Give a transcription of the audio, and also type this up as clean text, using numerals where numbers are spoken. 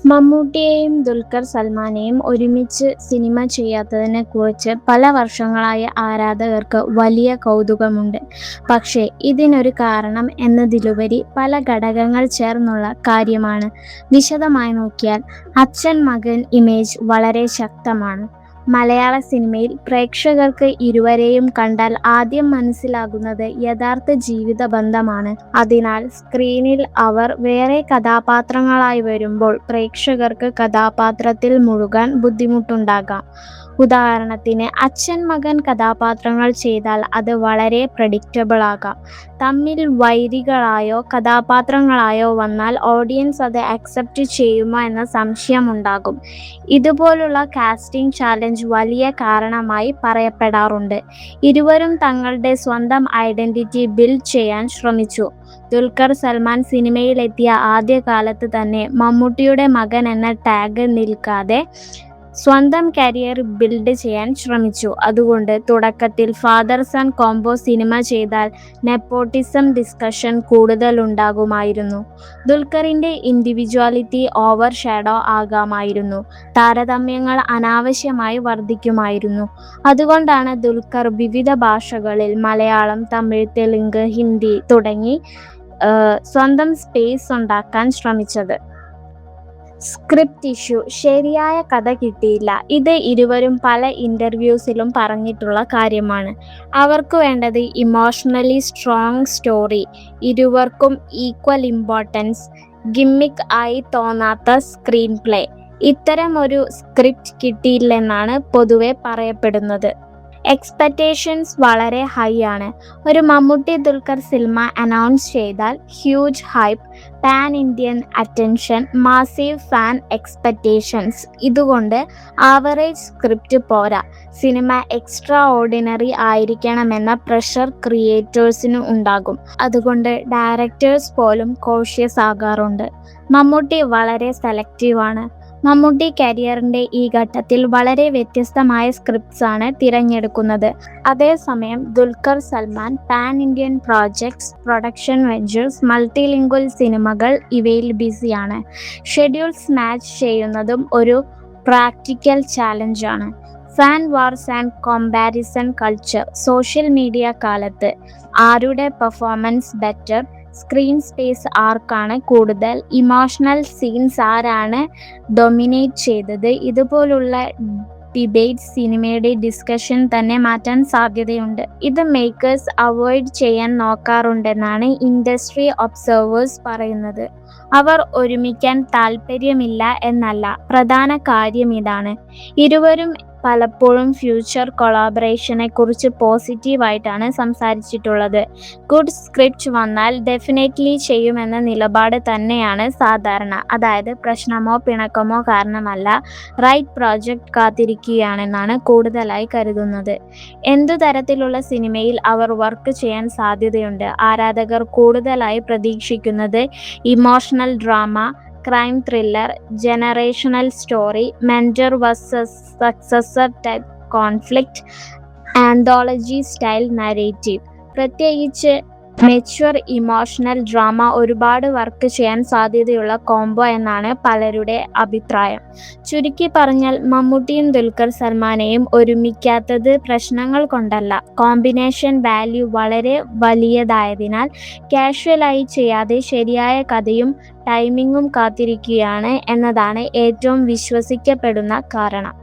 മമ്മൂട്ടിയെയും ദുൽഖർ സൽമാനെയും ഒരുമിച്ച് സിനിമ ചെയ്യാത്തതിനെ കുറിച്ച് പല വർഷങ്ങളായി ആരാധകർക്ക് വലിയ കൗതുകമുണ്ട്. പക്ഷേ ഇതിനൊരു കാരണം എന്നതിലുപരി പല ഘടകങ്ങൾ ചേർന്നുള്ള കാര്യമാണ്. വിശദമായി നോക്കിയാൽ അച്ഛൻ മകൻ ഇമേജ് വളരെ ശക്തമാണ്. മലയാള സിനിമയിൽ പ്രേക്ഷകർക്ക് ഇരുവരെയും കണ്ടാൽ ആദ്യം മനസ്സിലാകുന്നത് യഥാർത്ഥ ജീവിത ബന്ധമാണ്. അതിനാൽ സ്ക്രീനിൽ അവർ വേറെ കഥാപാത്രങ്ങളായി വരുമ്പോൾ പ്രേക്ഷകർക്ക് കഥാപാത്രത്തിൽ മുഴുകാൻ ബുദ്ധിമുട്ടുണ്ടാകാം. ഉദാഹരണത്തിന് അച്ഛൻ മകൻ കഥാപാത്രങ്ങൾ ചെയ്താൽ അത് വളരെ പ്രഡിക്റ്റബിൾ ആകാം. തമ്മിൽ വൈരികളായോ കഥാപാത്രങ്ങളായോ വന്നാൽ ഓഡിയൻസ് അത് അക്സെപ്റ്റ് ചെയ്യുമോ എന്ന സംശയമുണ്ടാകും. ഇതുപോലുള്ള കാസ്റ്റിംഗ് ചാലഞ്ച് വലിയ കാരണമായി പറയപ്പെടാറുണ്ട്. ഇരുവരും തങ്ങളുടെ സ്വന്തം ഐഡന്റിറ്റി ബിൽഡ് ചെയ്യാൻ ശ്രമിച്ചു. ദുൽഖർ സൽമാൻ സിനിമയിലെത്തിയ ആദ്യകാലത്ത് തന്നെ മമ്മൂട്ടിയുടെ മകൻ എന്ന ടാഗ് നിൽക്കാതെ സ്വന്തം കരിയർ ബിൽഡ് ചെയ്യാൻ ശ്രമിച്ചു. അതുകൊണ്ട് തുടക്കത്തിൽ ഫാദർ സൺ കോംബോ സിനിമ ചെയ്താൽ നെപ്പോട്ടിസം ഡിസ്കഷൻ കൂടുതലുണ്ടാകുമായിരുന്നു. ദുൽഖറിന്റെ ഇൻഡിവിജ്വാലിറ്റി ഓവർ ഷാഡോ ആകാമായിരുന്നു. താരതമ്യങ്ങൾ അനാവശ്യമായി വർദ്ധിക്കുമായിരുന്നു. അതുകൊണ്ടാണ് ദുൽഖർ വിവിധ ഭാഷകളിൽ മലയാളം, തമിഴ്, തെലുങ്ക്, ഹിന്ദി തുടങ്ങി സ്വന്തം സ്പേസ് ഉണ്ടാക്കാൻ ശ്രമിച്ചത്. സ്ക്രിപ്റ്റ് ഇഷ്യൂ: ശരിയായ കഥ കിട്ടിയില്ല. ഇത് ഇരുവരും പല ഇന്റർവ്യൂസിലും പറഞ്ഞിട്ടുള്ള കാര്യമാണ്. അവർക്ക് വേണ്ടത് ഇമോഷണലി സ്ട്രോങ് സ്റ്റോറി, ഇരുവർക്കും ഈക്വൽ ഇമ്പോർട്ടൻസ്, ഗിമ്മിക്ക് ആയി തോന്നാത്ത സ്ക്രീൻ പ്ലേ. ഇത്തരം ഒരു സ്ക്രിപ്റ്റ് കിട്ടിയില്ലെന്നാണ് പൊതുവെ പറയപ്പെടുന്നത്. എക്സ്പെക്റ്റേഷൻസ് വളരെ ഹൈ ആണ്. ഒരു മമ്മൂട്ടി ദുൽഖർ സിനിമ അനൗൺസ് ചെയ്താൽ huge hype, pan Indian attention, massive fan expectations. ഇതുകൊണ്ട് ആവറേജ് സ്ക്രിപ്റ്റ് പോരാ, സിനിമ എക്സ്ട്രാ ഓർഡിനറി ആയിരിക്കണമെന്ന പ്രഷർ ക്രിയേറ്റേഴ്സിന് ഉണ്ടാകും. അതുകൊണ്ട് ഡയറക്ടേഴ്സ് പോലും കോഷ്യസ് ആകാറുണ്ട്. മമ്മൂട്ടി വളരെ സെലക്റ്റീവാണ്. മമ്മൂട്ടി കരിയറിന്റെ ഈ ഘട്ടത്തിൽ വളരെ വ്യത്യസ്തമായ സ്ക്രിപ്റ്റ്സ് ആണ് തിരഞ്ഞെടുക്കുന്നത്. അതേസമയം Dulquer Salmaan pan Indian projects, production ventures, multilingual സിനിമകൾ ഇവയിൽ ബിസിയാണ്. ഷെഡ്യൂൾസ് മാച്ച് ചെയ്യുന്നതും ഒരു പ്രാക്ടിക്കൽ ചാലഞ്ചാണ്. Fan wars and comparison culture: social media കാലത്ത് ആരുടെ പെർഫോമൻസ് ബെറ്റർ, സ്ക്രീൻ സ്പേസ് ആർക്കാണ് കൂടുതൽ, ഇമോഷണൽ സീൻസ് ആരാണ് ഡൊമിനേറ്റ് ചെയ്തത്, ഇതുപോലുള്ള ഡിബേറ്റ് സിനിമയുടെ ഡിസ്കഷൻ തന്നെ മാറ്റാൻ സാധ്യതയുണ്ട്. ഇത് മേക്കേഴ്സ് അവോയ്ഡ് ചെയ്യാൻ നോക്കാറുണ്ടെന്നാണ് ഇൻഡസ്ട്രി ഒബ്സർവേഴ്സ് പറയുന്നത്. അവർ ഒരുമിക്കാൻ താല്പര്യമില്ല എന്നല്ല, പ്രധാന കാര്യം ഇതാണ്. ഇരുവരും പലപ്പോഴും ഫ്യൂച്ചർ കൊളാബറേഷനെ കുറിച്ച് പോസിറ്റീവായിട്ടാണ് സംസാരിച്ചിട്ടുള്ളത്. ഗുഡ് സ്ക്രിപ്റ്റ് വന്നാൽ ഡെഫിനറ്റ്ലി ചെയ്യുമെന്ന നിലപാട് തന്നെയാണ് സാധാരണ. അതായത് പ്രശ്നമോ പിണക്കമോ കാരണമല്ല, റൈറ്റ് പ്രോജക്റ്റ് കാത്തിരിക്കുകയാണെന്നാണ് കൂടുതലായി കരുതുന്നത്. എന്തു തരത്തിലുള്ള സിനിമയിൽ അവർ വർക്ക് ചെയ്യാൻ സാധ്യതയുണ്ട്? ആരാധകർ കൂടുതലായി പ്രതീക്ഷിക്കുന്നത് emotional drama, crime thriller, generational story, mentor versus successor type conflict, anthology style narrative. പ്രത്യേകിച്ച് മെച്വർ ഇമോഷണൽ ഡ്രാമ ഒരുപാട് വർക്ക് ചെയ്യാൻ സാധ്യതയുള്ള കോംബോ എന്നാണ് പലരുടെ അഭിപ്രായം. ചുരുക്കി പറഞ്ഞാൽ മമ്മൂട്ടിയും ദുൽഖർ സൽമാനെയും ഒരുമിക്കാത്തത് പ്രശ്നങ്ങൾ കൊണ്ടല്ല, കോമ്പിനേഷൻ വാല്യൂ വളരെ വലിയതായതിനാൽ കാഷ്വലായി ചെയ്യാതെ ശരിയായ കഥയും ടൈമിങ്ങും കാത്തിരിക്കുകയാണ് എന്നതാണ് ഏറ്റവും വിശ്വസിക്കപ്പെടുന്ന കാരണം.